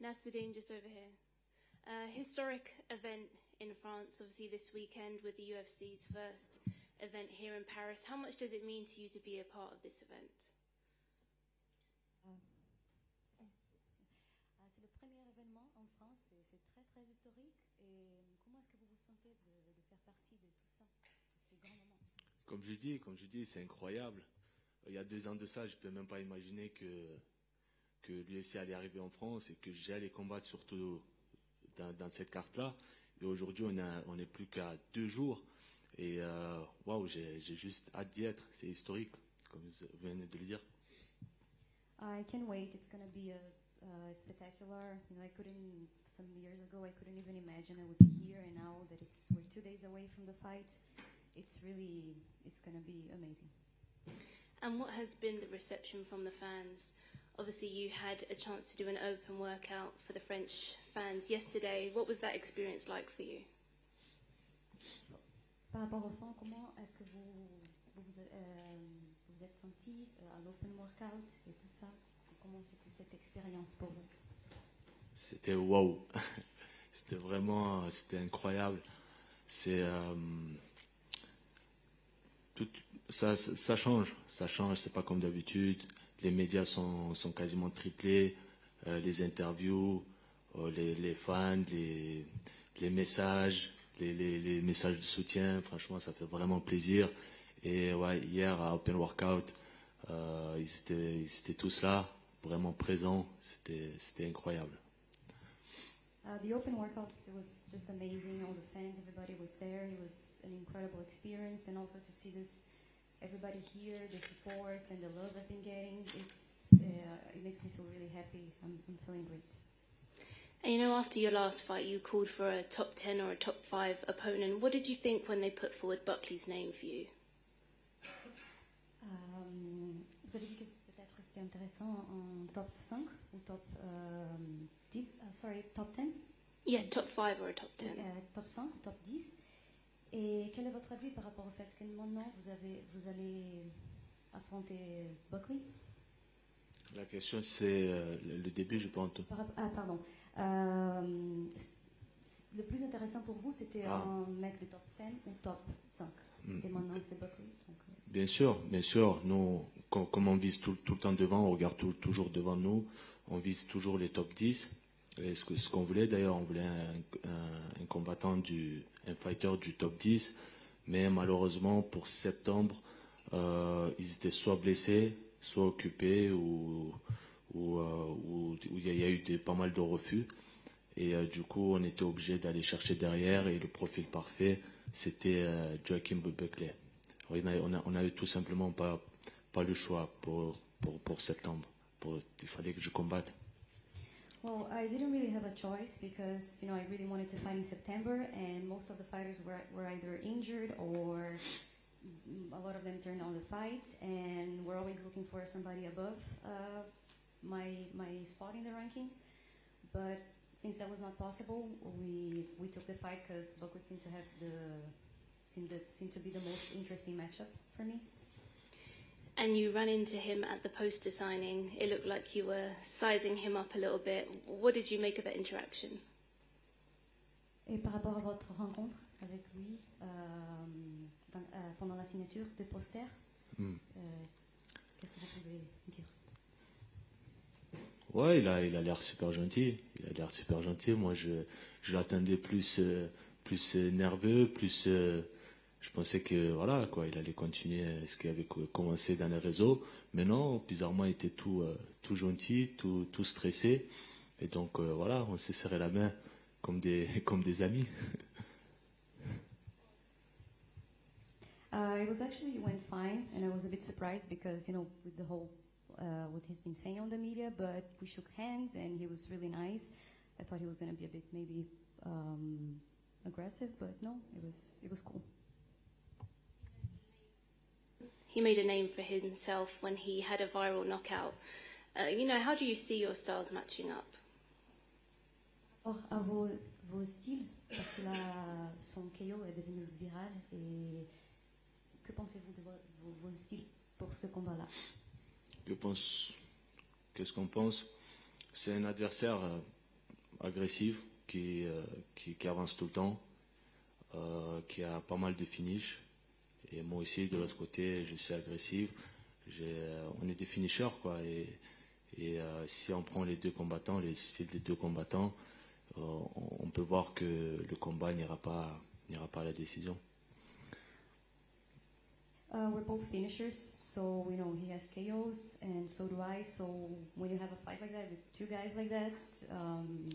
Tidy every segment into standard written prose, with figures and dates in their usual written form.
Nasruddin, just over here. Historic event in France, obviously this weekend with the UFC's first event here in Paris. How much does it mean to you to be a part of this event? C'est le premier événement en France, c'est très très historique. Et comment est-ce que vous vous sentez de faire partie de tout ça, de ce grand moment? Comme je dis, c'est incroyable. Il y a 2 ans de ça, je ne peux même pas imaginer que l'UFC allait arriver en France et que j'allais combattre surtout dans cette carte-là. Et aujourd'hui, on n'est plus qu'à 2 jours. Et waouh, j'ai juste hâte d'y être. C'est historique, comme vous venez de le dire. I can't wait. It's going to be spectacular. You know, some years ago, I couldn't even imagine I would be here. And now that we're 2 days away from the fight, it's going to be amazing. And what has been the reception from the fans? Obviously, you had a chance to do an open workout for the French fans yesterday. What was that experience like for you? Par rapport aux fans, comment est-ce que vous êtes senti à l'open workout et tout ça? Comment c'était cette expérience pour vous? C'était wow. C'était incroyable. Ça change, c'est pas comme d'habitude. Les médias sont quasiment triplés, les interviews, les fans, les messages, les messages de soutien. Franchement, ça fait vraiment plaisir. Et ouais, hier à Open Workout, ils étaient tous là, vraiment présents. C'était incroyable. The open workouts, it was just amazing. All the fans, everybody was there. It was an incredible experience, and also to see everybody here, the support and the love I've been getting, it makes me feel really happy. I'm feeling great. And you know, after your last fight, you called for a top 10 or a top 5 opponent. What did you think when they put forward Buckley's name for you? Vous avez dit que peut-être c'était intéressant en top 5 ou top 10, top 10? Yeah, top 5 or a top 10. Top 5, top 10. Et quel est votre avis par rapport au fait que maintenant vous allez affronter Buckley? La question c'est le début, je pense. Pardon. Le plus intéressant pour vous, c'était un mec de top 10 ou top 5. Et maintenant, c'est Buckley. Donc... Bien sûr. Nous, comme on vise tout le temps devant, on regarde toujours devant nous. On vise toujours les top 10. Et ce qu'on voulait, d'ailleurs, on voulait un combattant, un fighter du top 10. Mais malheureusement, pour septembre, ils étaient soit blessés, soit occupés, ou il y a eu pas mal de refus. Et du coup, on était obligé d'aller chercher derrière. Et le profil parfait, c'était Joaquin Buckley. On avait tout simplement pas le choix pour septembre. Il fallait que je combatte. Well, I didn't really have a choice because, you know, I really wanted to fight in September, and most of the fighters were either injured or a lot of them turned on the fight, and we're always looking for somebody above my spot in the ranking. But since that was not possible, we took the fight because Buckley seemed to be the most interesting matchup for me. And you ran into him at the poster signing. It looked like you were sizing him up a little bit. What did you make of that interaction? Et par rapport à votre rencontre avec lui pendant la signature des posters, qu'est-ce que vous pouvez dire? Ouais, il a l'air super gentil. Moi, je l'attendais plus nerveux, plus. Je pensais que voilà quoi, il allait continuer ce qu'il avait commencé dans les réseaux. Mais non, bizarrement, il était tout gentil, tout stressé. Et donc voilà, on s'est serré la main comme des amis. It was actually went fine, and I was a bit surprised because, you know, with the whole what he's been saying on the media, but we shook hands and he was really nice. I thought he was going to be a bit maybe aggressive, but no, it was cool. He made a name for himself when he had a viral knockout. You know, how do you see your styles matching up? Or, à vos styles, parce que là, son KO est devenu viral, et que pensez-vous de vos styles pour ce combat-là? Qu'est-ce qu'on pense? C'est un adversaire agressive, qui avance tout le temps, qui a pas mal de finish. Et moi aussi, de l'autre côté, je suis agressive. On est des finishers, quoi. Et si on prend les deux combattants, les styles des deux combattants, on peut voir que le combat n'ira pas à la décision. We're both finishers, so we know he has KOs, and so do I. So when you have a fight like that with two guys like that,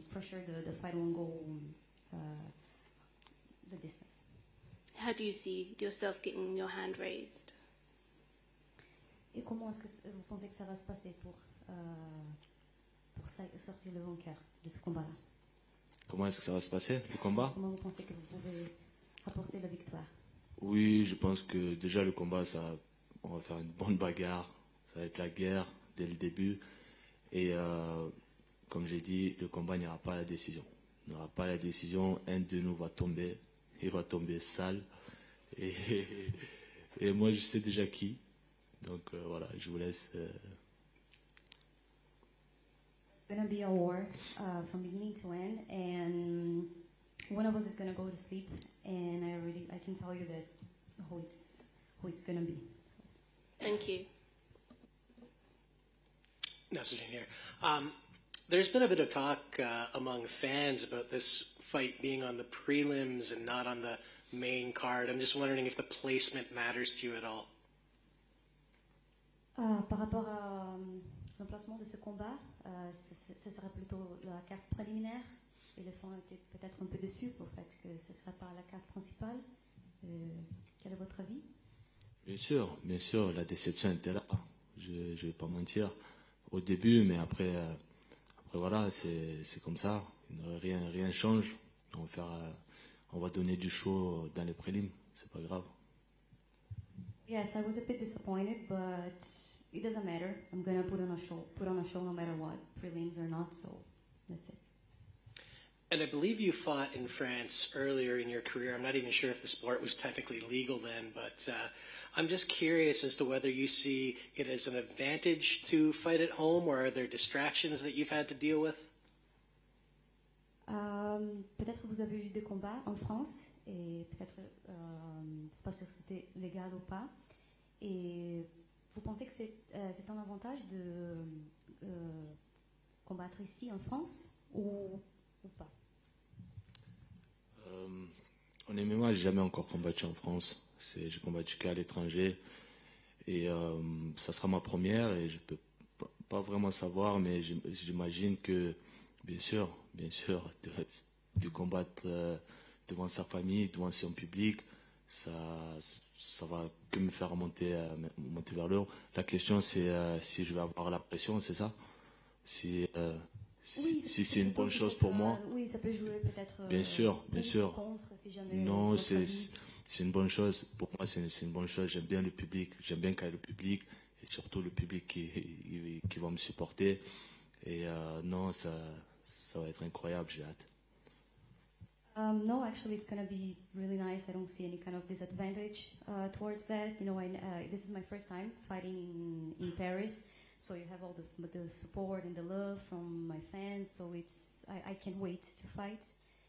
for sure the fight won't go the distance. How do you see yourself getting your hand raised? Et comment est-ce que vous pensez que ça va se passer pour sortir le vainqueur de ce combat-là? Comment est-ce que ça va se passer, le combat? Comment vous pensez que vous pouvez apporter la victoire? Oui, je pense que déjà le combat, on va faire une bonne bagarre. Ça va être la guerre dès le début. Et comme j'ai dit, le combat n'ira pas à la décision. Il n'ira pas à la décision. Un de nous va tomber. Il va tomber sale. Et moi, je sais déjà qui. Donc voilà, je vous laisse. It's going to be a war from beginning to end. And one of us is going to go to sleep, and I can tell you that who it's going to be. Thank you. Nasruddin here. There's been a bit of talk among fans about this fight being on the prelims and not on the main card. I'm just wondering if the placement matters to you at all. Par rapport à l'emplacement de ce combat, ce serait plutôt la carte préliminaire. Et les fans étaient peut-être un peu déçus au fait que ce ne serait pas la carte principale. Quel est votre avis? Bien sûr, la déception était là. Je ne vais pas mentir au début, mais après voilà, c'est comme ça. Rien change. On va donner du show dans les prélims. C'est pas grave. Yes, I was a bit disappointed, but it doesn't matter. I'm gonna put on a show no matter what, prelims or not. So that's it. And I believe you fought in France earlier in your career. I'm not even sure if the sport was technically legal then, but I'm just curious as to whether you see it as an advantage to fight at home, or are there distractions that you've had to deal with? Peut-être que vous avez eu des combats en France, et peut-être, c'est pas sûr si c'était légal ou pas. Et vous pensez que c'est un avantage de combattre ici en France ou pas? Honnêtement, j'ai jamais encore combattu en France. J'ai combattu qu'à l'étranger. Et ça sera ma première et je peux pas vraiment savoir, mais j'imagine que, bien sûr, de combattre devant sa famille, devant son public, ça va que me faire monter vers le haut. La question, c'est si je vais avoir la pression, c'est ça? Si c'est une bonne chose pour moi. Oui, ça peut jouer peut-être. Bien sûr. Contre, si jamais non, c'est une bonne chose. Pour moi, c'est une bonne chose. J'aime bien le public. J'aime bien quand il y a le public et surtout le public qui va me supporter. Et non, ça va être incroyable. J'ai hâte. No, actually, it's going to be really nice. I don't see any kind of disadvantage towards that. You know, this is my first time fighting in Paris. So you have all the support and the love from my fans. So I can't wait to fight,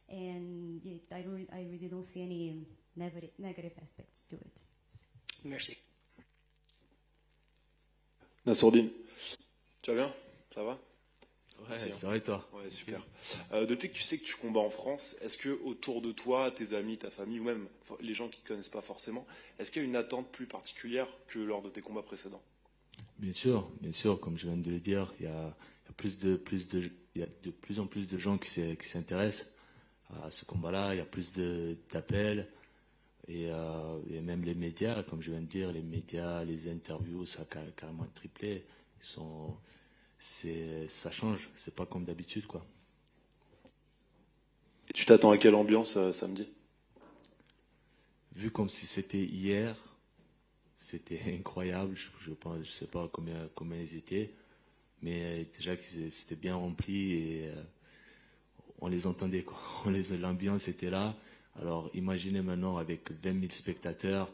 and yeah, I really don't see any negative aspects to it. Merci. Nasruddin, tu vas bien? Ça va? Ouais, ça va et toi? Ouais, super. Depuis que tu sais que tu combats en France, est-ce que autour de toi, tes amis, ta famille, ou même les gens qui ne te connaissent pas forcément, est-ce qu'il y a une attente plus particulière que lors de tes combats précédents? Bien sûr, comme je viens de le dire, il y a de plus en plus de gens qui s'intéressent à ce combat-là, il y a plus d'appels, et même les médias, comme je viens de dire, les médias, les interviews, ça a carrément triplé. Ça change, c'est pas comme d'habitude, quoi. Et tu t'attends à quelle ambiance samedi? Vu comme si c'était hier, c'était incroyable. Je sais pas combien ils étaient, mais déjà que c'était bien rempli et on les entendait, quoi. L'ambiance était là. Alors imaginez maintenant avec 20 000 spectateurs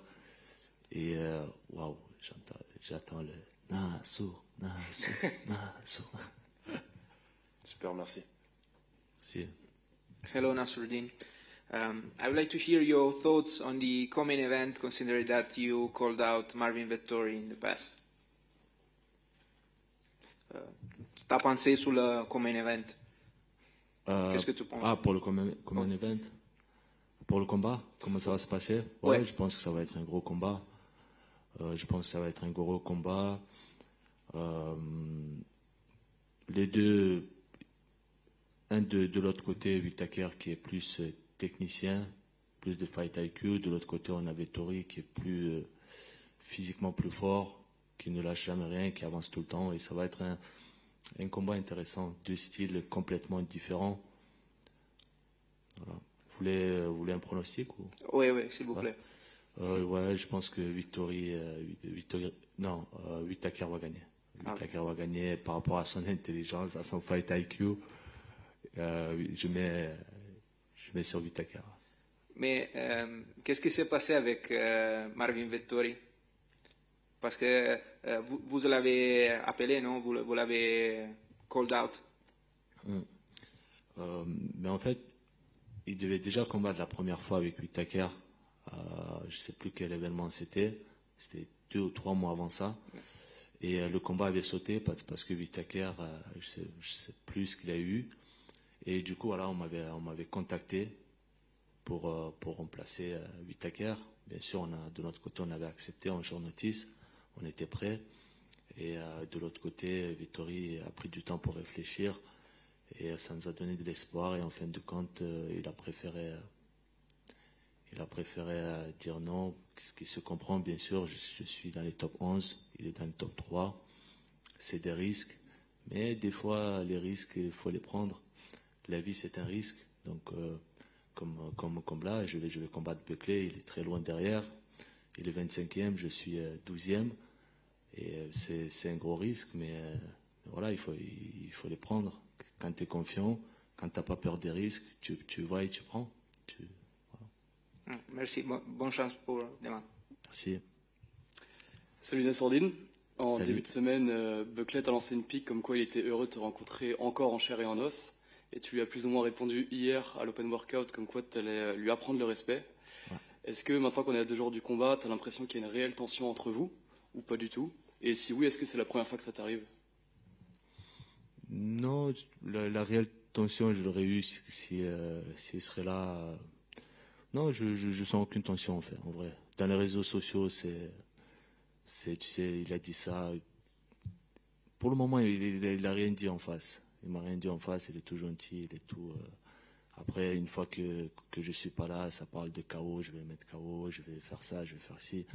et waouh, j'attends le Nassour. Super, merci. Merci. Hello, Nasruddin. I would like to hear your thoughts on the co-main event, considering that you called out Marvin Vettori in the past. T'as pensé sur le co-main event? Qu'est-ce que tu penses? Ah, pour le common event? Pour le combat? Comment ça va se passer? Ouais, je pense que ça va être un gros combat. Les deux, un de l'autre côté, Whittaker qui est plus technicien, plus de fight IQ. De l'autre côté, on a Vettori qui est plus physiquement plus fort, qui ne lâche jamais rien, qui avance tout le temps. Et ça va être un combat intéressant, deux styles complètement différents. Voilà. Vous voulez un pronostic ou? Oui, s'il vous plaît. Ouais, je pense que Whittaker va gagner. Whittaker va gagner par rapport à son intelligence, à son fight IQ. Je mets sur Whittaker. Mais qu'est-ce qui s'est passé avec Marvin Vettori? Parce que vous l'avez appelé, non? Vous l'avez called out. Mais en fait, il devait déjà combattre la première fois avec Whittaker. Je ne sais plus quel événement c'était. C'était 2 ou 3 mois avant ça. Et le combat avait sauté parce que Whittaker, je sais plus ce qu'il a eu. Et du coup, voilà, on m'avait contacté pour remplacer Whittaker. Bien sûr, de notre côté, on avait accepté en short notice. On était prêts. Et de l'autre côté, Vettori a pris du temps pour réfléchir. Et ça nous a donné de l'espoir. Et en fin de compte, il a préféré dire non, ce qui se comprend, bien sûr. Je suis dans les top 11, il est dans le top 3. C'est des risques. Mais des fois, les risques, il faut les prendre. La vie, c'est un risque. Donc, comme là, je vais combattre Buckley. Il est très loin derrière. Il est 25e, je suis 12e. Et c'est un gros risque, mais voilà, il faut les prendre. Quand tu es confiant, quand tu n'as pas peur des risques, tu vas et tu prends. Voilà. Merci, bonne chance pour demain. Merci. Salut Nassourdine. En Salut. début de semaine, Buckley t'a lancé une pique comme quoi il était heureux de te rencontrer encore en chair et en os. Et tu lui as plus ou moins répondu hier à l'Open Workout comme quoi tu allais lui apprendre le respect. Ouais. Est-ce que maintenant qu'on est à 2 jours du combat, tu as l'impression qu'il y a une réelle tension entre vous ou pas du tout? Et si oui, est-ce que c'est la première fois que ça t'arrive? Non, la réelle tension, je l'aurais eu s'il serait là. Non, je sens aucune tension en vrai. Dans les réseaux sociaux, tu sais, il a dit ça. Pour le moment, il a rien dit en face. Il m'a rien dit en face. Il est tout gentil, il est tout. Après, une fois que je suis pas là, ça parle de KO. Je vais le mettre KO. Je vais faire ça, je vais faire ci.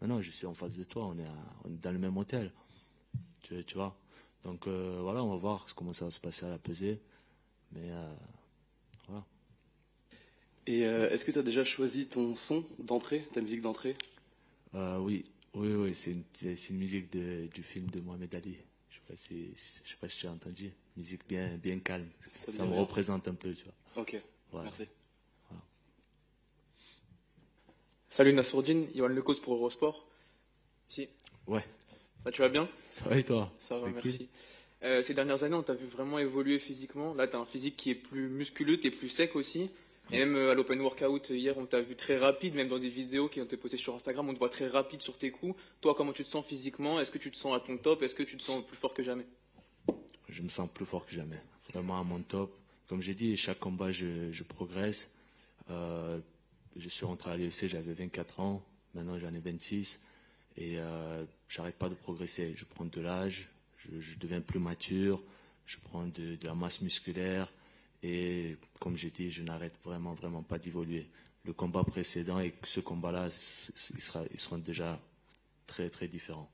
Non, je suis en face de toi. On est dans le même hôtel. Tu vois. Donc voilà, on va voir comment ça va se passer à la pesée. Mais voilà. Et est-ce que tu as déjà choisi ton son d'entrée, ta musique d'entrée? Oui, c'est une musique du film de Mohamed Ali. Je sais pas si tu as entendu. Musique bien calme. Ça me représente un peu, tu vois. Ok, Voilà. merci. Voilà. Salut Nassourdine, Yohan Lecause pour Eurosport. Ici. Ouais, Tu vas bien? ça va et toi? Ça va, Tranquille. merci. Ces dernières années, on t'a vu vraiment évoluer physiquement. Là, tu as un physique qui est plus musculeux, tu es plus sec aussi. Et même à l'Open Workout, hier, on t'a vu très rapide, même dans des vidéos qui ont été postées sur Instagram, on te voit très rapide sur tes coups. Toi, comment tu te sens physiquement? Est-ce que tu te sens à ton top? Est-ce que tu te sens plus fort que jamais? Je me sens plus fort que jamais. Vraiment à mon top. Comme j'ai dit, chaque combat, je progresse. Je suis rentré à l'UFC, j'avais 24 ans. Maintenant, j'en ai 26. Et j'arrête pas de progresser. Je prends de l'âge, je deviens plus mature, je prends de la masse musculaire. Et comme j'ai dit, je n'arrête vraiment pas d'évoluer. Le combat précédent et ce combat-là, ils seront déjà très différents.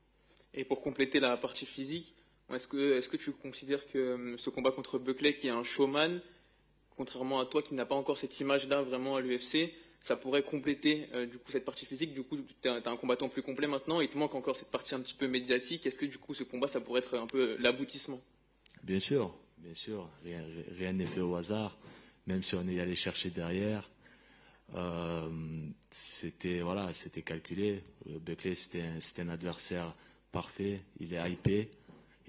Et pour compléter la partie physique, est-ce que tu considères que ce combat contre Buckley, qui est un showman, contrairement à toi qui n'a pas encore cette image-là vraiment à l'UFC, ça pourrait compléter du coup cette partie physique? Du coup, tu as un combattant plus complet maintenant, il te manque encore cette partie un petit peu médiatique. Est-ce que du coup ce combat, ça pourrait être un peu l'aboutissement? Bien sûr, rien n'est fait au hasard, même si on est allé chercher derrière. C'était calculé. Buckley, c'était un adversaire parfait, il est hypé,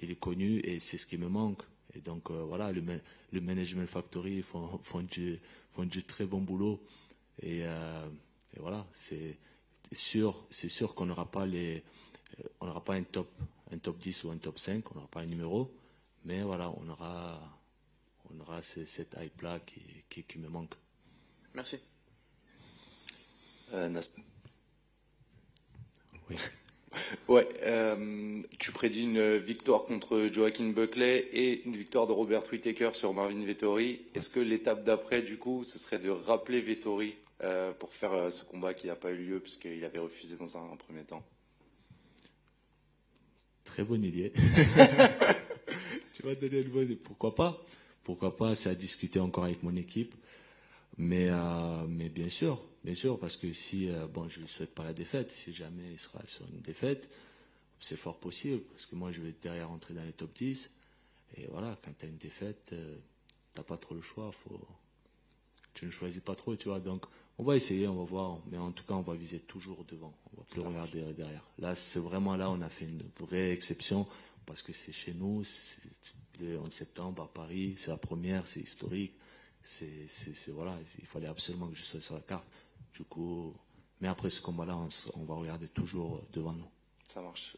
il est connu et c'est ce qui me manque. Et donc voilà, le Management Factory font du très bon boulot. Et voilà, c'est sûr qu'on n'aura pas un top 10 ou un top 5, on n'aura pas un numéro, mais voilà, on aura cette hype-là qui me manque. Merci. Oui. Ouais, tu prédis une victoire contre Joaquin Buckley et une victoire de Robert Whittaker sur Marvin Vettori. Est-ce que l'étape d'après, du coup, ce serait de rappeler Vettori pour faire ce combat qui n'a pas eu lieu puisqu'il avait refusé dans un premier temps? Très bonne idée. Tu vas donner le bon. Pourquoi pas, c'est à discuter encore avec mon équipe. Mais bien sûr, parce que si, je ne souhaite pas la défaite, si jamais il sera sur une défaite, c'est fort possible, parce que moi je vais derrière rentrer dans les top 10, et voilà, quand tu as une défaite, tu n'as pas trop le choix, tu ne choisis pas trop, tu vois, donc on va essayer, on va voir, mais en tout cas on va viser toujours devant, on va plus regarder derrière. Là, on a fait une vraie exception, parce que c'est chez nous, c'est le 11 septembre à Paris, c'est la première, c'est historique. Voilà, il fallait absolument que je sois sur la carte. Du coup, mais après ce combat-là, on va regarder toujours devant nous. Ça marche.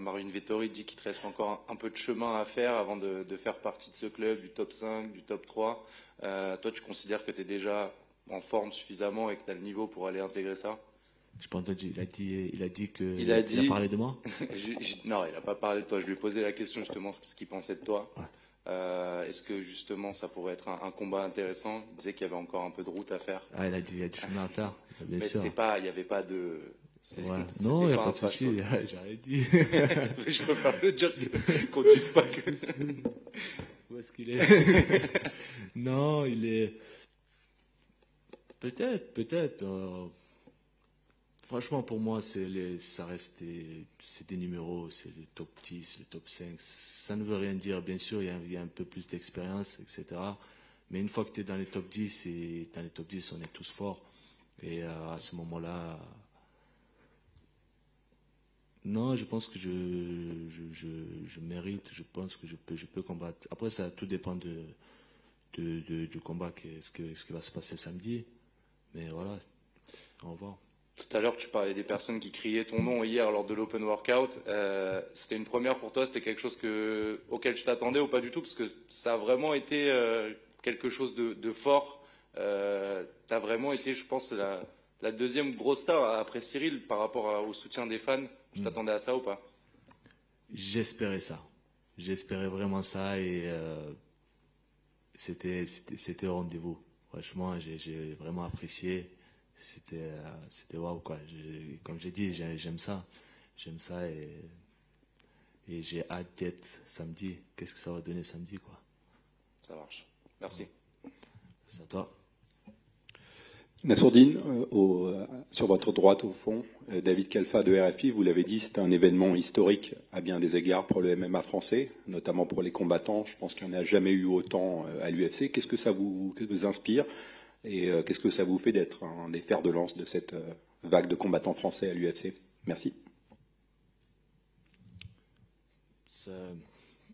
Marvin Vettori dit qu'il te reste encore un peu de chemin à faire avant de faire partie de ce club, du top 5, du top 3. Toi, tu considères que tu es déjà en forme suffisamment et que tu as le niveau pour aller intégrer ça? Je pense qu'il a dit que. Il a parlé de moi? Non, il n'a pas parlé de toi. Je lui ai posé la question justement ce qu'il pensait de toi. Ouais. Est-ce que justement ça pourrait être un combat intéressant? Il disait qu'il y avait encore un peu de route à faire. Ah, il a dit qu'il y a du chemin à faire, bien mais sûr. il n'y avait pas de. Ouais. Non, il n'y a pas de souci, j'avais dit. Je préfère le dire qu'on ne dise pas que. Où est-ce qu'il est? Non, il est. Peut-être. Franchement, pour moi, ça reste des numéros, c'est le top 10, le top 5. Ça ne veut rien dire. Bien sûr, il y a un peu plus d'expérience, etc. Mais une fois que tu es dans les top 10, et dans les top 10, on est tous forts. Et à ce moment-là, non, je pense que je mérite, je pense que je peux combattre. Après, ça tout dépend du combat, ce qui va se passer samedi. Mais voilà, on va voir. Tout à l'heure, tu parlais des personnes qui criaient ton nom hier lors de l'open workout. C'était une première pour toi? C'était quelque chose auquel tu t'attendais ou pas du tout? Parce que ça a vraiment été quelque chose de fort. Tu as vraiment été, je pense, la deuxième grosse star après Cyril par rapport au soutien des fans. Tu t'attendais à ça ou pas? J'espérais ça. J'espérais vraiment ça et c'était au rendez-vous. Franchement, j'ai vraiment apprécié. C'était waouh quoi. Comme j'ai dit, j'aime ça et j'ai hâte d'être samedi. Qu'est-ce que ça va donner samedi quoi? Ça marche. Merci. C'est à toi. Nassourdine, sur votre droite au fond, David Kalfa de RFI, vous l'avez dit, c'est un événement historique à bien des égards pour le MMA français, notamment pour les combattants. Je pense qu'il n'y en a jamais eu autant à l'UFC. Qu'est-ce que ça vous inspire? Et qu'est-ce que ça vous fait d'être un des fers de lance de cette vague de combattants français à l'UFC? Merci.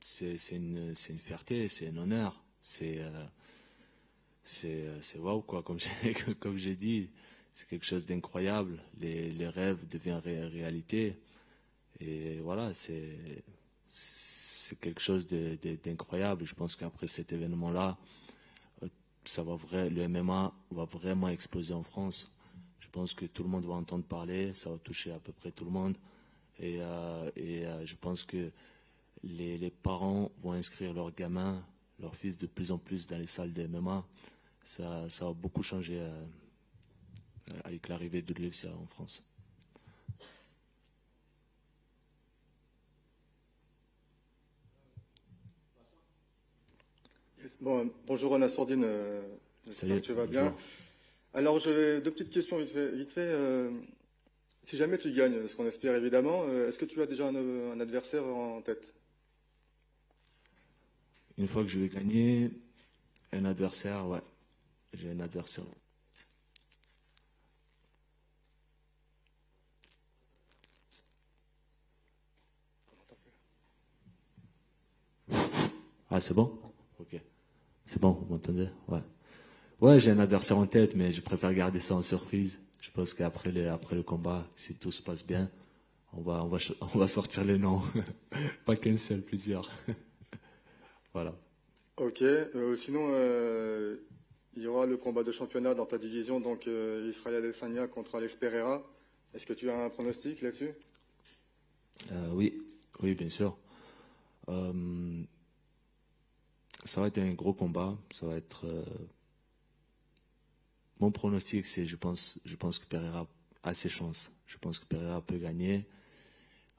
C'est une fierté, c'est un honneur. C'est waouh quoi, comme j'ai dit, c'est quelque chose d'incroyable. Les rêves deviennent réalité. Et voilà, c'est quelque chose d'incroyable. Je pense qu'après cet événement-là, le MMA va vraiment exploser en France. Je pense que tout le monde va entendre parler, ça va toucher à peu près tout le monde. Et je pense que les parents vont inscrire leurs gamins, leurs fils de plus en plus dans les salles de MMA. Ça va beaucoup changer avec l'arrivée de l'UFC en France. Bon, bonjour Nassourdine, j'espère que tu vas bien. Alors j'avais deux petites questions vite fait. Si jamais tu gagnes, ce qu'on espère évidemment, est-ce que tu as déjà un adversaire en tête? Une fois que je vais gagner, un adversaire, ouais, j'ai un adversaire. Ah, c'est bon? Ok. C'est bon, vous m'entendez? Ouais. Ouais, j'ai un adversaire en tête, mais je préfère garder ça en surprise. Je pense qu'après le combat, si tout se passe bien, on va sortir les noms. Pas qu'un seul, plusieurs. Voilà. Ok. Sinon, il y aura le combat de championnat dans ta division, donc Israël Adesanya contre Alex Pereira. Est-ce que tu as un pronostic là-dessus? Oui, bien sûr. Ça va être un gros combat. Ça va être. Mon pronostic, c'est, je pense que Pereira a ses chances. Je pense que Pereira peut gagner.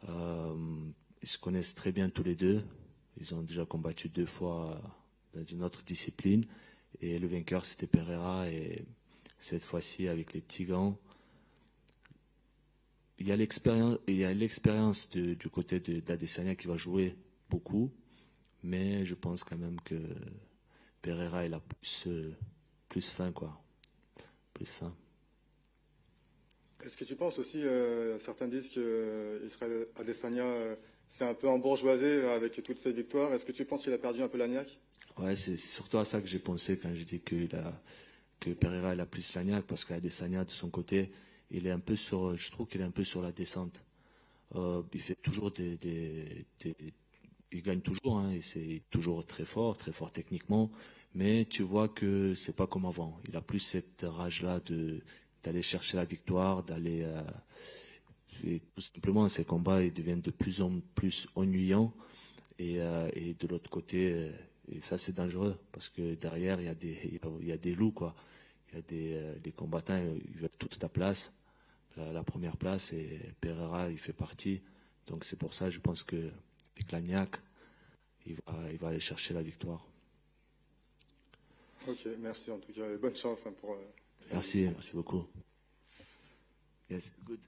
Ils se connaissent très bien tous les deux. Ils ont déjà combattu 2 fois dans une autre discipline. Et le vainqueur, c'était Pereira. Et cette fois-ci, avec les petits gants, il y a l'expérience du côté d'Adesanya qui va jouer beaucoup. Mais je pense quand même que Pereira, il a plus faim, quoi. Plus faim. Est-ce que tu penses aussi, certains disent que Israël Adesanya c'est un peu embourgeoisé avec toutes ses victoires. Est-ce que tu penses qu'il a perdu un peu la niaque? Ouais, c'est surtout à ça que j'ai pensé quand j'ai dit que Pereira il a plus la niaque, parce qu'Adesanya de son côté, je trouve qu'il est un peu sur la descente. Il fait toujours il gagne toujours, hein, et c'est toujours très fort techniquement, mais tu vois que c'est pas comme avant. Il a plus cette rage-là d'aller chercher la victoire, et tout simplement ces combats ils deviennent de plus en plus ennuyants, et de l'autre côté, et ça c'est dangereux parce que derrière il y a des loups, quoi. Il y a les combattants, ils veulent toute ta place, la première place, et Pereira il fait partie. Donc c'est pour ça, je pense que avec Lagnac, il va aller chercher la victoire. Ok, merci en tout cas, bonne chance pour. Merci beaucoup. Yes, good.